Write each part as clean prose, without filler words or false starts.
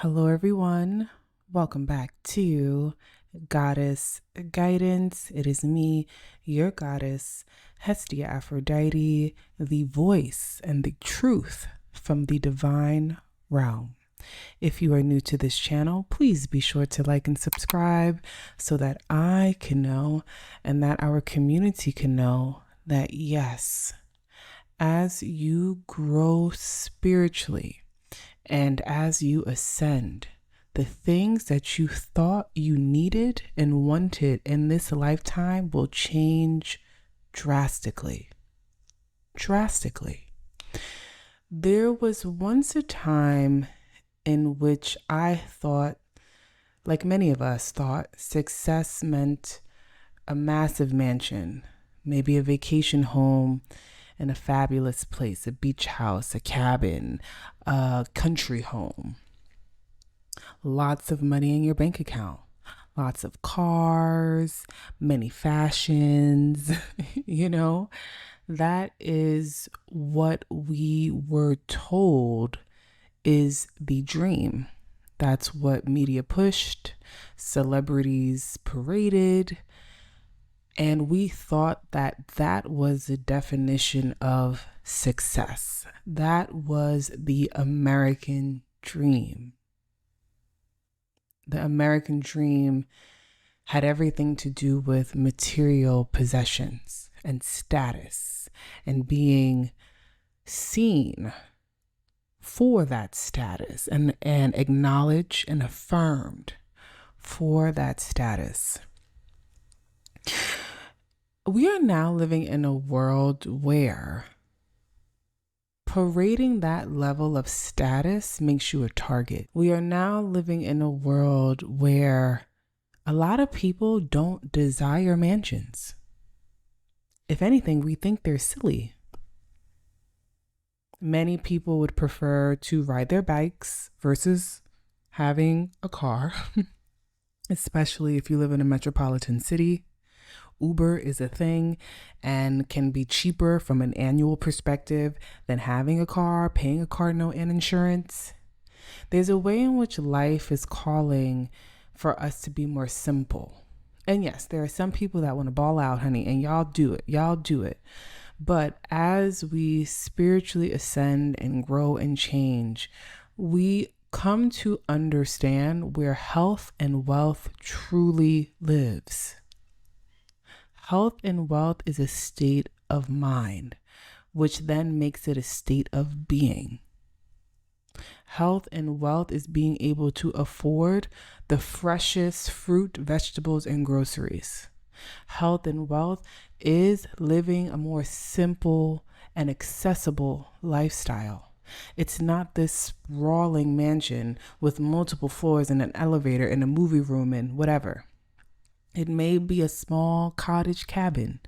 Hello, everyone. Welcome back to Goddess Guidance. It is me, your goddess, Hestia Aphrodite, the voice and the truth from the divine realm. If you are new to this channel, please be sure to like and subscribe so that I can know and that our community can know that yes, as you grow spiritually, and as you ascend, the things that you thought you needed and wanted in this lifetime will change drastically. Drastically. There was once a time in which I thought, like many of us thought, success meant a massive mansion, maybe a vacation home in a fabulous place, a beach house, a cabin, a country home, lots of money in your bank account, lots of cars, many fashions, that is what we were told is the dream. That's what media pushed, celebrities paraded, and we thought that that was the definition of success. That was the American dream. The American dream had everything to do with material possessions and status and being seen for that status and acknowledged and affirmed for that status. We are now living in a world where parading that level of status makes you a target. We are now living in a world where a lot of people don't desire mansions. If anything, we think they're silly. Many people would prefer to ride their bikes versus having a car, especially if you live in a metropolitan city. Uber is a thing and can be cheaper from an annual perspective than having a car, paying a car note and insurance. There's a way in which life is calling for us to be more simple. And yes, there are some people that want to ball out, honey, and y'all do it. Y'all do it. But as we spiritually ascend and grow and change, we come to understand where health and wealth truly lives. Health and wealth is a state of mind, which then makes it a state of being. Health and wealth is being able to afford the freshest fruit, vegetables, and groceries. Health and wealth is living a more simple and accessible lifestyle. It's not this sprawling mansion with multiple floors and an elevator and a movie room and whatever. It may be a small cottage cabin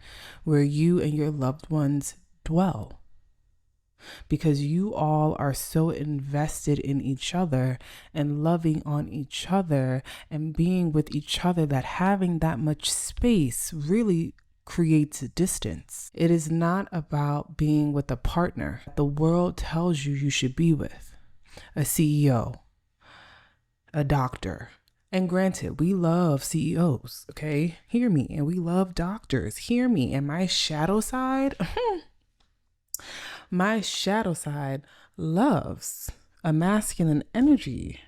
where you and your loved ones dwell because you all are so invested in each other and loving on each other and being with each other that having that much space really creates a distance. It is not about being with a partner the world tells you should be with, a CEO, a doctor. And granted, we love CEOs, okay? Hear me. And we love doctors. Hear me. And my shadow side, loves a masculine energy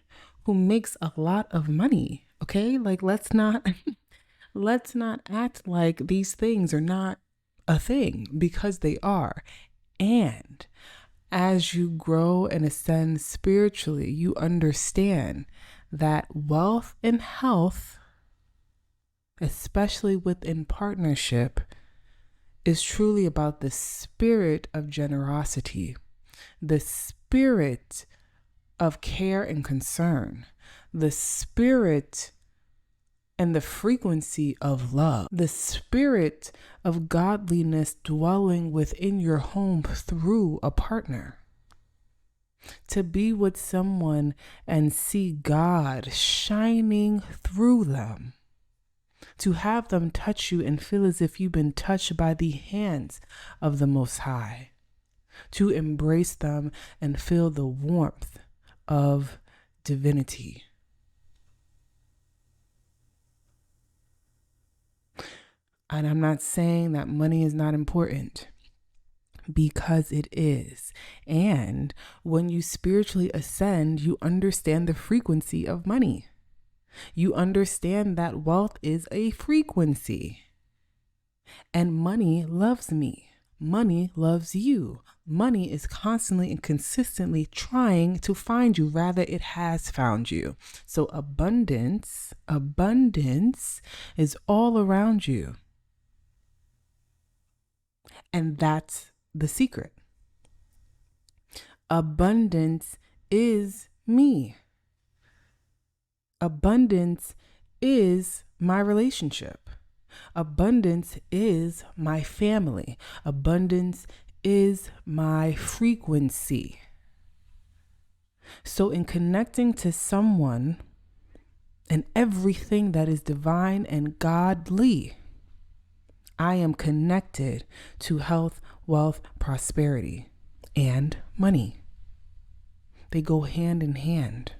who makes a lot of money, okay? Like, let's not act like these things are not a thing, because they are. And as you grow and ascend spiritually, you understand that wealth and health, especially within partnership, is truly about the spirit of generosity, the spirit of care and concern, the spirit and the frequency of love, the spirit of godliness dwelling within your home through a partner. To be with someone and see God shining through them. To have them touch you and feel as if you've been touched by the hands of the Most High. To embrace them and feel the warmth of divinity. And I'm not saying that money is not important, because it is. And when you spiritually ascend, you understand the frequency of money. You understand that wealth is a frequency. And money loves me. Money loves you. Money is constantly and consistently trying to find you. Rather, it has found you. So abundance is all around you. And that's the secret. Abundance is me. Abundance is my relationship. Abundance is my family. Abundance is my frequency. So in connecting to someone and everything that is divine and godly, I am connected to health, wealth, prosperity, and money. They go hand in hand.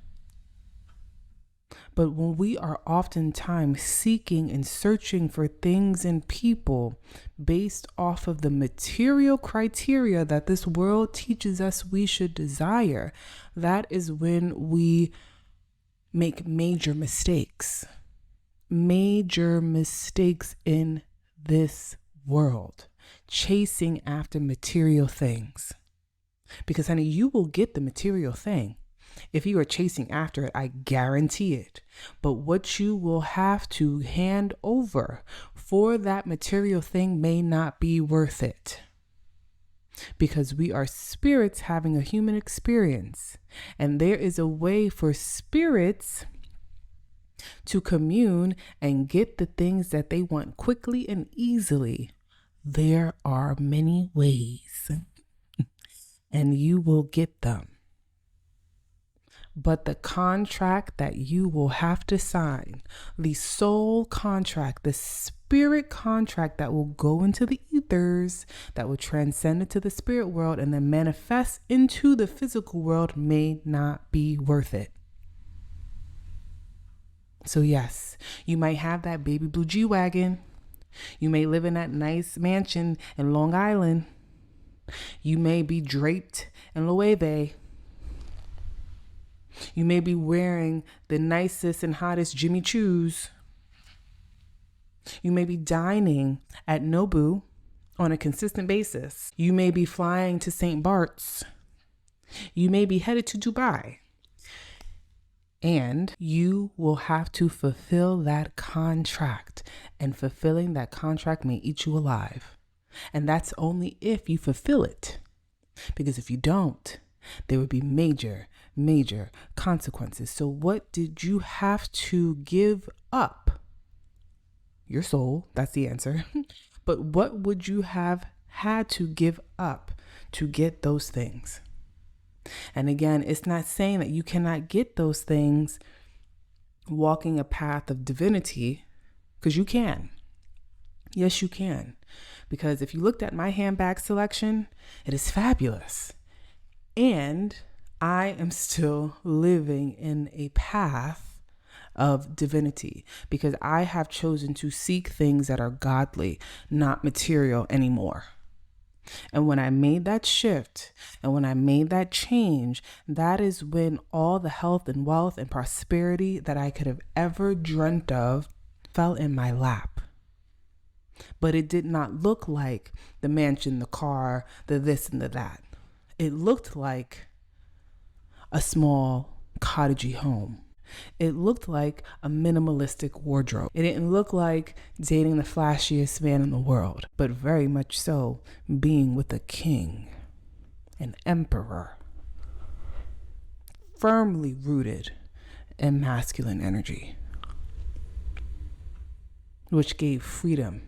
But when we are oftentimes seeking and searching for things and people based off of the material criteria that this world teaches us we should desire, that is when we make major mistakes. Major mistakes in this world, chasing after material things. Because, honey, you will get the material thing. If you are chasing after it, I guarantee it. But what you will have to hand over for that material thing may not be worth it. Because we are spirits having a human experience. And there is a way for spirits to commune and get the things that they want quickly and easily. There are many ways. And you will get them. But the contract that you will have to sign, the soul contract, the spirit contract that will go into the ethers, that will transcend into the spirit world and then manifest into the physical world, may not be worth it. So yes, you might have that baby blue G-Wagon. You may live in that nice mansion in Long Island. You may be draped in Loewe. You may be wearing the nicest and hottest Jimmy Choos. You may be dining at Nobu on a consistent basis. You may be flying to St. Bart's. You may be headed to Dubai. And you will have to fulfill that contract. And fulfilling that contract may eat you alive. And that's only if you fulfill it. Because if you don't, there would be major consequences. So what did you have to give up? Your soul, that's the answer. But what would you have had to give up to get those things? And again, it's not saying that you cannot get those things walking a path of divinity, because you can. Yes, you can. Because if you looked at my handbag selection, it is fabulous. And I am still living in a path of divinity because I have chosen to seek things that are godly, not material anymore. And when I made that shift and when I made that change, that is when all the health and wealth and prosperity that I could have ever dreamt of fell in my lap. But it did not look like the mansion, the car, the this and the that. It looked like a small cottagey home. It looked like a minimalistic wardrobe. It didn't look like dating the flashiest man in the world, but very much so being with a king, an emperor, firmly rooted in masculine energy, which gave freedom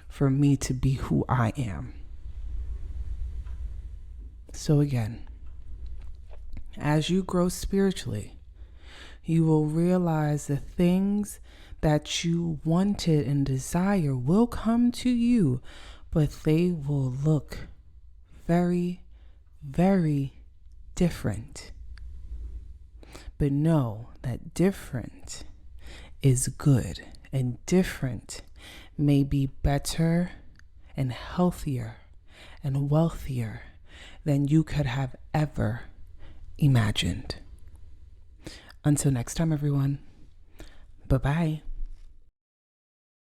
for me to be who I am. So again, as you grow spiritually, you will realize the things that you wanted and desire will come to you, but they will look very, very different. but know that different is good, and different may be better and healthier and wealthier than you could have ever imagined. Until next time, everyone. Bye-bye.